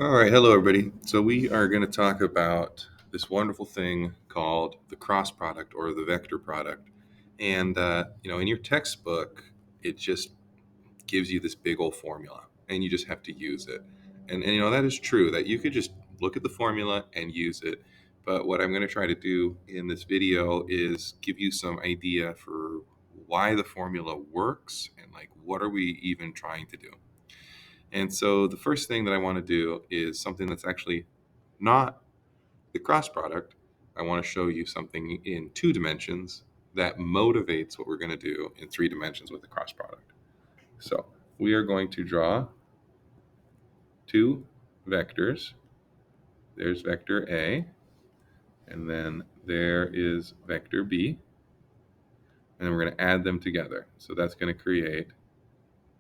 All right, hello everybody. So we are going to talk about this wonderful thing called the cross product or the vector product. And in your textbook, it just gives you this big old formula, and you just have to use it. And that is true that you could just look at the formula and use it. But what I'm going to try to do in this video is give you some idea for why the formula works and like what are we even trying to do. And so the first thing that I want to do is something that's actually not the cross product. I want to show you something in 2 dimensions that motivates what we're going to do in 3 dimensions with the cross product. So we are going to draw two vectors. There's vector A, and then there is vector B, and then we're going to add them together. So that's going to create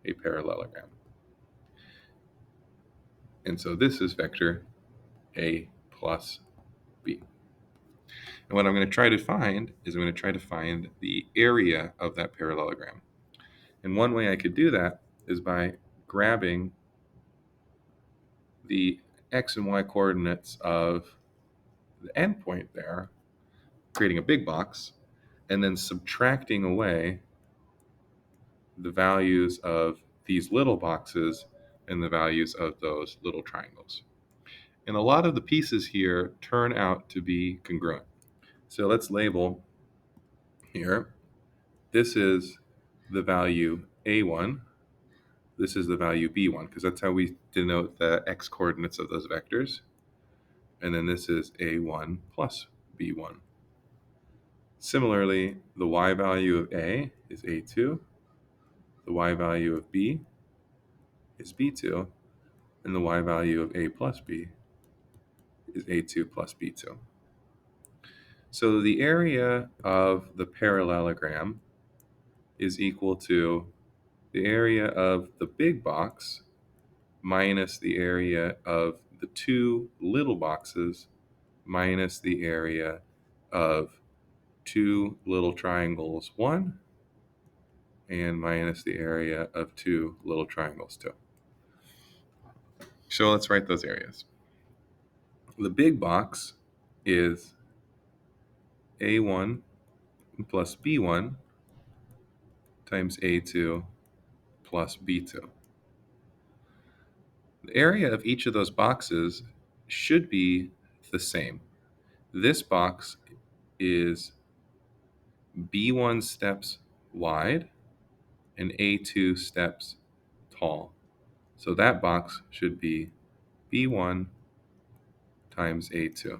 a parallelogram. And so this is vector A plus B. And what I'm going to try to find is I'm going to try to find the area of that parallelogram. And one way I could do that is by grabbing the x and y coordinates of the endpoint there, creating a big box, and then subtracting away the values of these little boxes and the values of those little triangles. And a lot of the pieces here turn out to be congruent. So let's label here. This is the value A1. This is the value B1 because that's how we denote the x coordinates of those vectors. And then this is A1 plus B1. Similarly, the y value of A is A2, the y value of B is B2, and the y value of A plus B is A2 plus B2. So the area of the parallelogram is equal to the area of the big box minus the area of the two little boxes minus the area of two little triangles 1 and minus the area of two little triangles 2. So let's write those areas. The big box is A1 plus B1 times A2 plus B2. The area of each of those boxes should be the same. This box is B1 steps wide and A2 steps tall. So that box should be B1 times A2.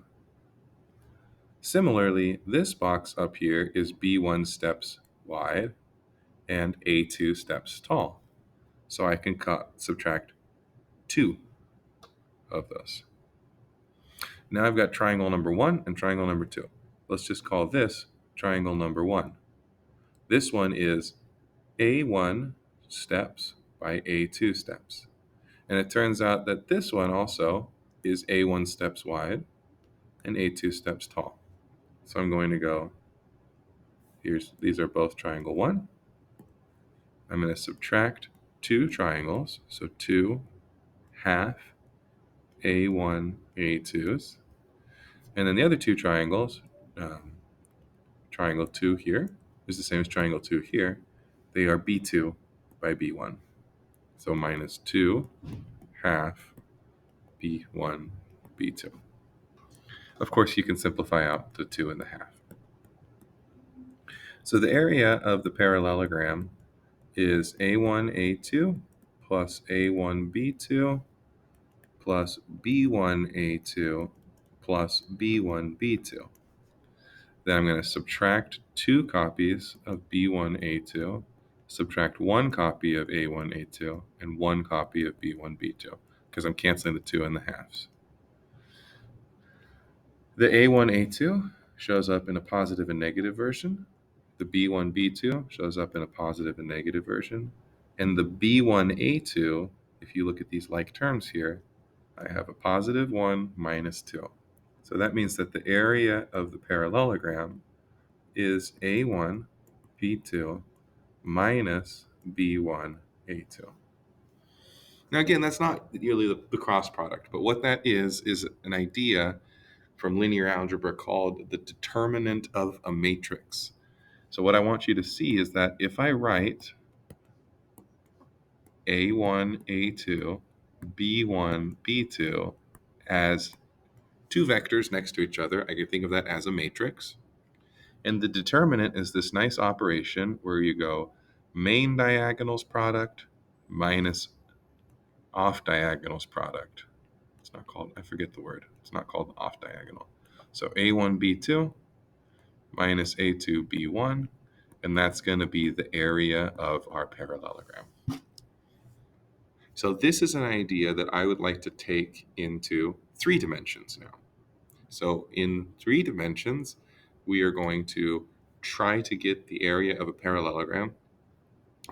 Similarly, this box up here is B1 steps wide and A2 steps tall. So I can subtract 2 of those. Now I've got triangle number 1 and triangle number 2. Let's just call this triangle number 1. This one is A1 steps by A2 steps. And it turns out that this one also is A1 steps wide and A2 steps tall. So I'm going to go, these are both triangle 1. I'm going to subtract 2 triangles, so 2 half A1 A2s. And then the other 2 triangles, triangle 2 here is the same as triangle 2 here. They are B2 by B1. So minus 2 half B1 B2. Of course, you can simplify out to 2 and a half. So the area of the parallelogram is A1 A2 plus A1 B2 plus B1 A2 plus B1 B2. Then I'm going to subtract 2 copies of B1 A2, subtract 1 copy of A1 A2, and 1 copy of B1 B2 because I'm canceling the 2 and the halves. The A1 A2 shows up in a positive and negative version. The B1 B2 shows up in a positive and negative version. And the B1 A2, if you look at these like terms here, I have a positive 1 minus 2. So that means that the area of the parallelogram is A1 B2 minus B1 A2. Now, again, that's not really the cross product, but what that is an idea from linear algebra called the determinant of a matrix. So what I want you to see is that if I write A1, A2, B1, B2 as two vectors next to each other, I can think of that as a matrix. And the determinant is this nice operation where you go main diagonals product minus off diagonals product. It's not called, I forget the word. It's not called off diagonal. So A1, B2 minus A2, B1, and that's going to be the area of our parallelogram. So this is an idea that I would like to take into 3 dimensions now. So in 3 dimensions, we are going to try to get the area of a parallelogram,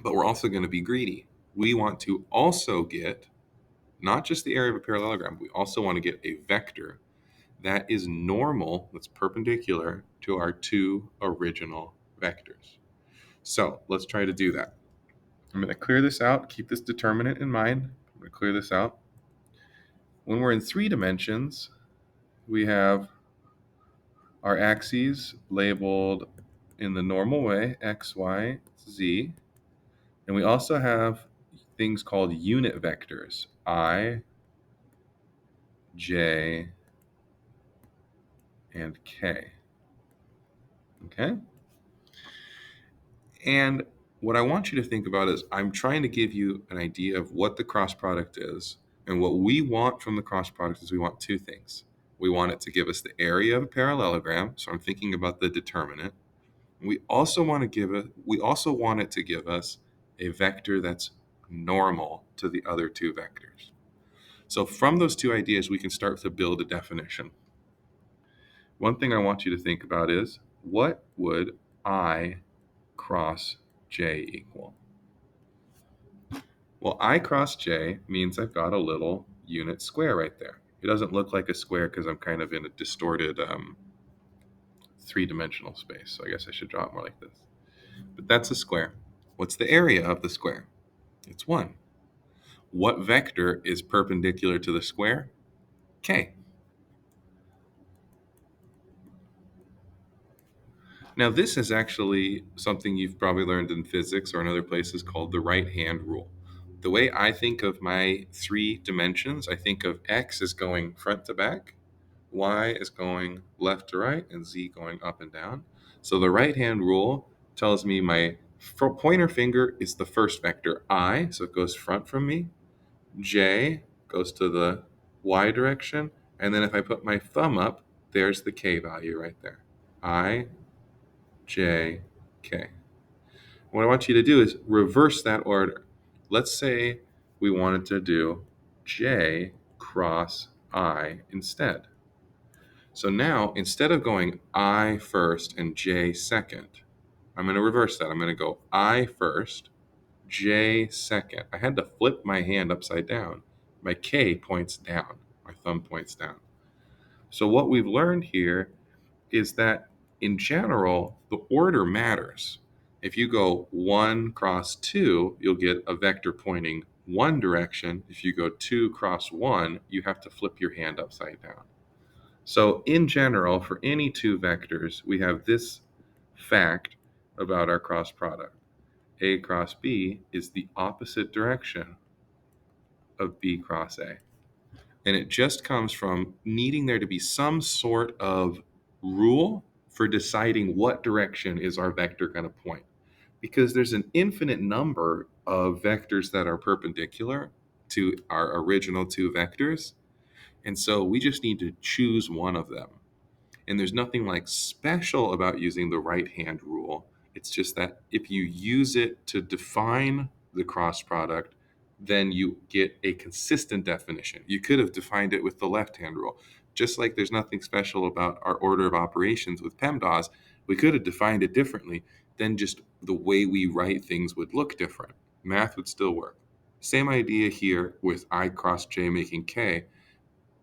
but we're also going to be greedy. We want to also get not just the area of a parallelogram, we also want to get a vector that is normal, that's perpendicular to our 2 original vectors. So let's try to do that. I'm going to clear this out, keep this determinant in mind. I'm going to clear this out. When we're in 3 dimensions, we have our axes labeled in the normal way, x, y, z. And we also have things called unit vectors, I, j, and k. Okay? And what I want you to think about is I'm trying to give you an idea of what the cross product is. And what we want from the cross product is we want 2 things. We want it to give us the area of a parallelogram. So I'm thinking about the determinant. We also want it to give us a vector that's normal to the other 2 vectors. So from those 2 ideas, we can start to build a definition. One thing I want you to think about is, what would I cross j equal? Well, I cross j means I've got a little unit square right there. It doesn't look like a square because I'm kind of in a distorted 3-dimensional space. So I guess I should draw it more like this. But that's a square. What's the area of the square? It's 1. What vector is perpendicular to the square? K. Now, this is actually something you've probably learned in physics or in other places called the right-hand rule. The way I think of my 3 dimensions, I think of x as going front to back, y is going left to right, and z going up and down. So the right-hand rule tells me my pointer finger is the first vector, I, so it goes front from me. J goes to the y direction, and then if I put my thumb up, there's the k value right there. I, J, K. What I want you to do is reverse that order. Let's say we wanted to do J cross I instead. So now, instead of going I first and J second, I'm going to reverse that. I'm going to go I first, J second. I had to flip my hand upside down. My K points down. My thumb points down. So what we've learned here is that in general, the order matters. If you go 1 cross 2, you'll get a vector pointing one direction. If you go 2 cross 1, you have to flip your hand upside down. So in general, for any 2 vectors, we have this fact about our cross product. A cross B is the opposite direction of B cross A. And it just comes from needing there to be some sort of rule for deciding what direction is our vector going to point. Because there's an infinite number of vectors that are perpendicular to our original 2 vectors. And so we just need to choose one of them. And there's nothing like special about using the right-hand rule. It's just that if you use it to define the cross product, then you get a consistent definition. You could have defined it with the left-hand rule. Just like there's nothing special about our order of operations with PEMDAS, we could have defined it differently, then just the way we write things would look different. Math would still work. Same idea here with I cross j making k.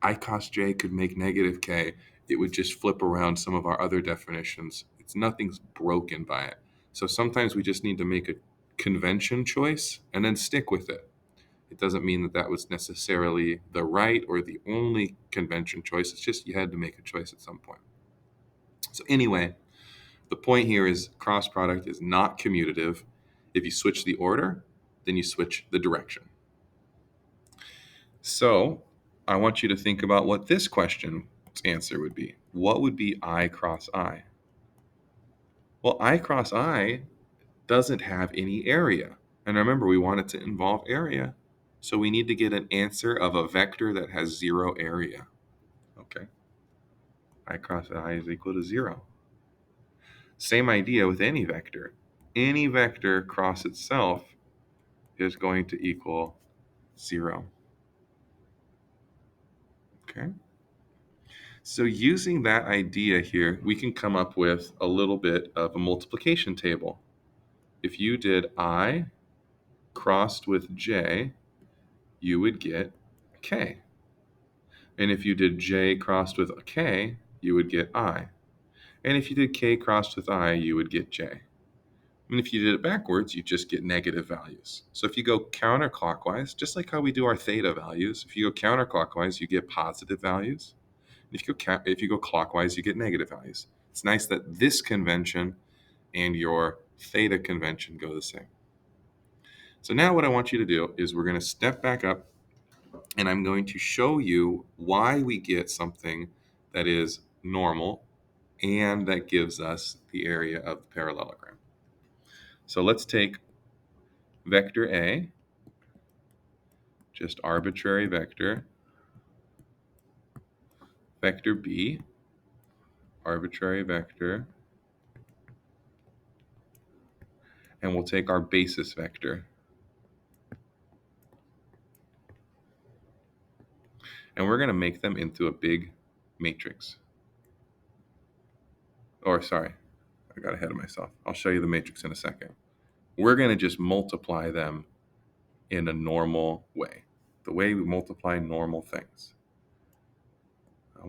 I cross j could make negative k. It would just flip around some of our other definitions. Nothing's broken by it. So sometimes we just need to make a convention choice and then stick with it. It doesn't mean that that was necessarily the right or the only convention choice. It's just you had to make a choice at some point. So anyway, the point here is cross product is not commutative. If you switch the order, then you switch the direction. So I want you to think about what this question's answer would be. What would be I cross I? Well, I cross I doesn't have any area. And remember, we want it to involve area. So we need to get an answer of a vector that has 0 area. Okay. I cross I is equal to 0. Same idea with any vector. Any vector cross itself is going to equal 0. Okay. So using that idea here, we can come up with a little bit of a multiplication table. If you did I crossed with j, you would get k. And if you did j crossed with k, you would get I. And if you did k crossed with I, you would get j. And if you did it backwards, you just get negative values. So if you go counterclockwise, just like how we do our theta values, if you go counterclockwise, you get positive values. If you go clockwise, you get negative values. It's nice that this convention and your theta convention go the same. So now what I want you to do is we're going to step back up, and I'm going to show you why we get something that is normal and that gives us the area of the parallelogram. So let's take vector A, just arbitrary vector, vector B, arbitrary vector, and we'll take our basis vector. And we're going to make them into a big matrix. Or sorry, I got ahead of myself. I'll show you the matrix in a second. We're going to just multiply them in a normal way, the way we multiply normal things.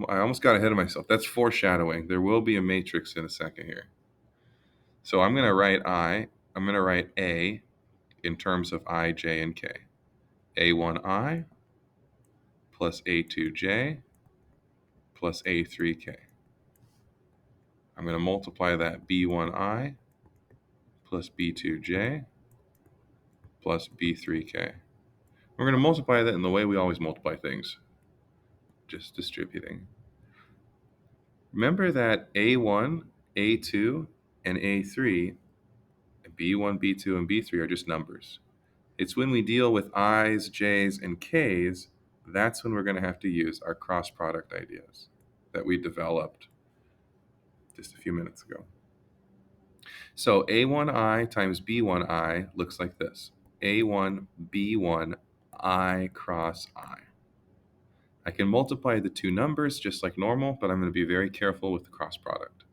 I almost got ahead of myself. That's foreshadowing. There will be a matrix in a second here. So I'm going to write A in terms of I, J, and K. A1I plus A2J plus A3K. I'm going to multiply that B1I plus B2J plus B3K. We're going to multiply that in the way we always multiply things, just distributing. Remember that A1, A2, and A3, B1, B2, and B3 are just numbers. It's when we deal with I's, J's, and K's, that's when we're going to have to use our cross product ideas that we developed just a few minutes ago. So A1I times B1I looks like this. A1, B1, I cross I. I can multiply the two numbers just like normal, but I'm going to be very careful with the cross product.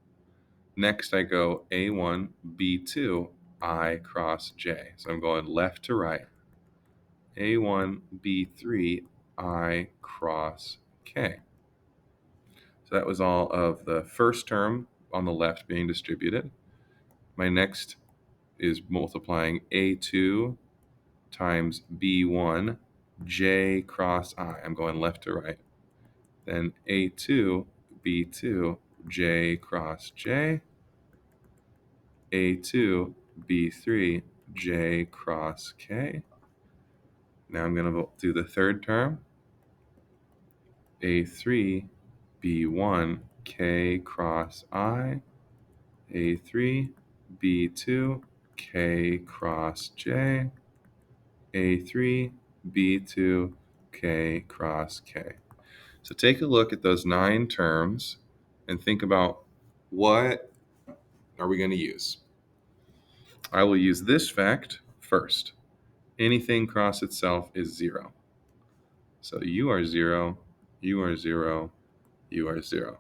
Next, I go A1, B2, I cross J. So I'm going left to right. A1, B3, I cross K. So that was all of the first term on the left being distributed. My next is multiplying A2 times B1, J cross I. I'm going left to right. Then A2, B2, J cross J. A2, B3, J cross K. Now I'm going to do the third term. A3, B1, K cross I. A3, B2, K cross J. A3, B2, K cross K. So take a look at those 9 terms and think about what are we going to use. I will use this fact first. Anything cross itself is 0. So you are 0, you are 0, you are 0.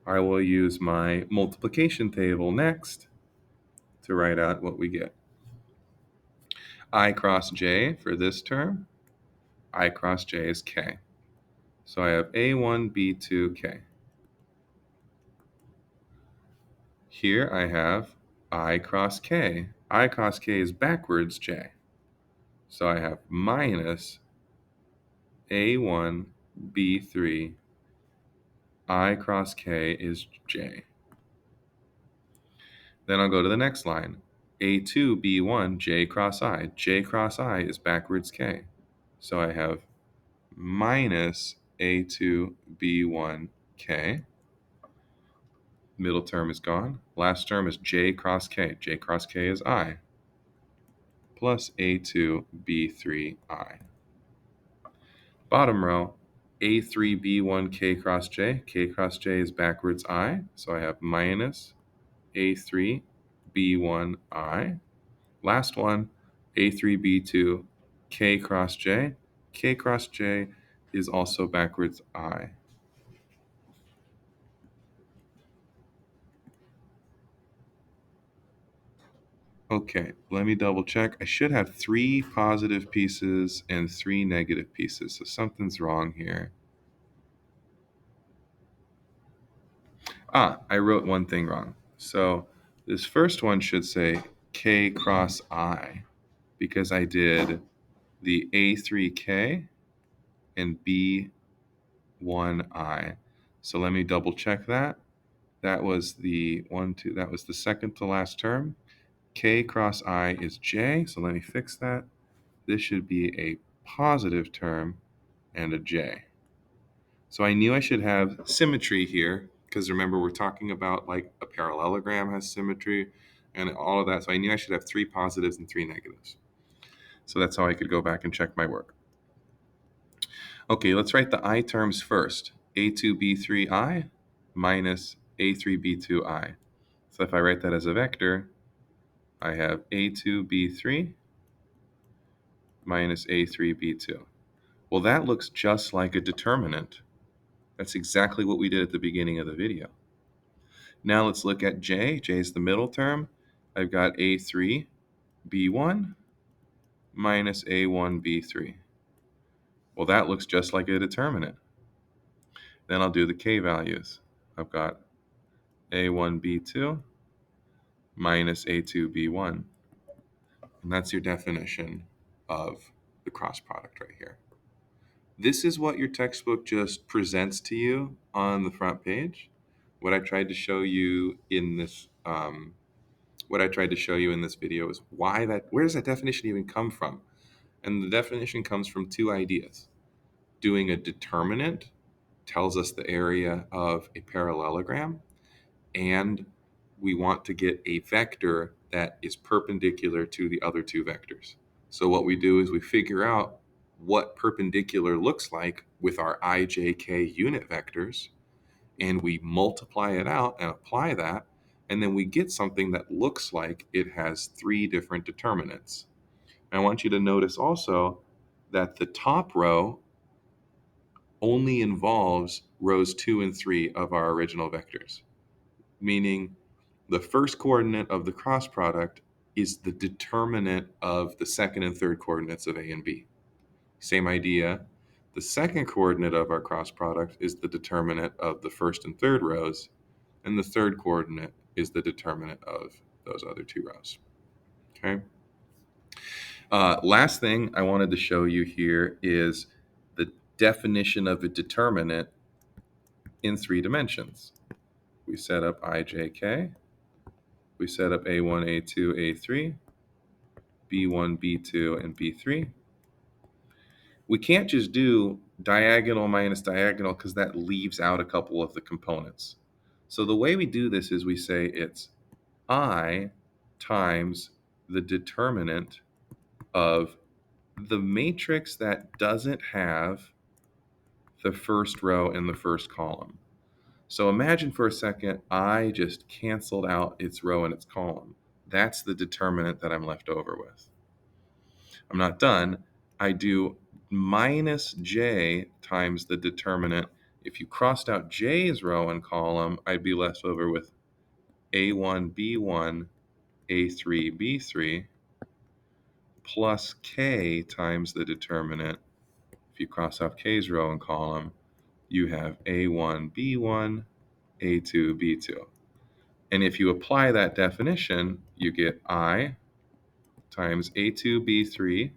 I will use my multiplication table next to write out what we get. I cross J for this term. I cross J is K. So I have A1, B2, K. Here I have I cross K. I cross K is backwards J. So I have minus A1, B3, I cross K is J. Then I'll go to the next line. A2, B1, J cross I. J cross I is backwards K. So I have minus A2, B1, K. Middle term is gone. Last term is J cross K. J cross K is I. Plus A2, B3, I. Bottom row, A3, B1, K cross J. K cross J is backwards I. So I have minus A3, B1, I. Last one, A3, B2, K cross J. K cross J is also backwards I. Okay, let me double check. I should have 3 positive pieces and 3 negative pieces, so something's wrong here. I wrote one thing wrong. So this first one should say K cross I because I did the A3K and B1I. So let me double check that. That was the that was the second to last term. K cross I is J, so let me fix that. This should be a positive term and a J. So I knew I should have symmetry here because remember we're talking about like a parallelogram has symmetry and all of that. So I knew I should have 3 positives and 3 negatives. So that's how I could go back and check my work. Okay, let's write the I terms first. A2B3I minus A3B2I. So if I write that as a vector, I have A2B3 minus A3B2. Well, that looks just like a determinant. That's exactly what we did at the beginning of the video. Now let's look at J. J is the middle term. I've got A3, B1 minus A1, B3. Well, that looks just like a determinant. Then I'll do the K values. I've got A1, B2 minus A2, B1. And that's your definition of the cross product right here. This is what your textbook just presents to you on the front page. What I tried to show you in this video is where does that definition even come from? And the definition comes from 2 ideas. Doing a determinant tells us the area of a parallelogram, and we want to get a vector that is perpendicular to the other 2 vectors. So what we do is we figure out what perpendicular looks like with our I, J, K unit vectors, and we multiply it out and apply that, and then we get something that looks like it has 3 different determinants. I want you to notice also that the top row only involves rows 2 and 3 of our original vectors, meaning the first coordinate of the cross product is the determinant of the second and third coordinates of A and B. Same idea. The second coordinate of our cross product is the determinant of the first and third rows, and the third coordinate is the determinant of those other 2 rows. Okay. Last thing I wanted to show you here is the definition of a determinant in 3 dimensions. We set up IJK, we set up A1, A2, A3, B1, B2, and B3. We can't just do diagonal minus diagonal because that leaves out a couple of the components. So the way we do this is we say it's I times the determinant of the matrix that doesn't have the first row in the first column. So imagine for a second, I just canceled out its row and its column. That's the determinant that I'm left over with. I'm not done. I do minus j times the determinant. If you crossed out j's row and column, I'd be left over with a1, b1, a3, b3 plus k times the determinant. If you cross off k's row and column, you have a1, b1, a2, b2. And if you apply that definition, you get I times a2, b3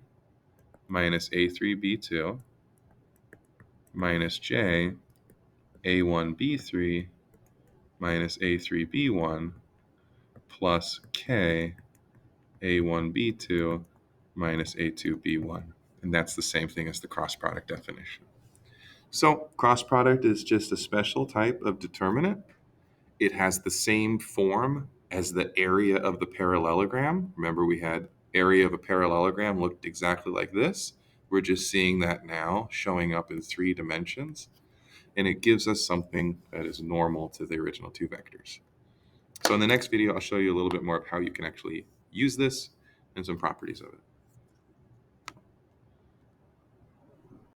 minus A3B2 minus J A1B3 minus A3B1 plus K A1B2 minus A2B1. And that's the same thing as the cross product definition. So cross product is just a special type of determinant. It has the same form as the area of the parallelogram. Remember, we had area of a parallelogram looked exactly like this. We're just seeing that now showing up in 3 dimensions. And it gives us something that is normal to the original 2 vectors. So in the next video, I'll show you a little bit more of how you can actually use this and some properties of it.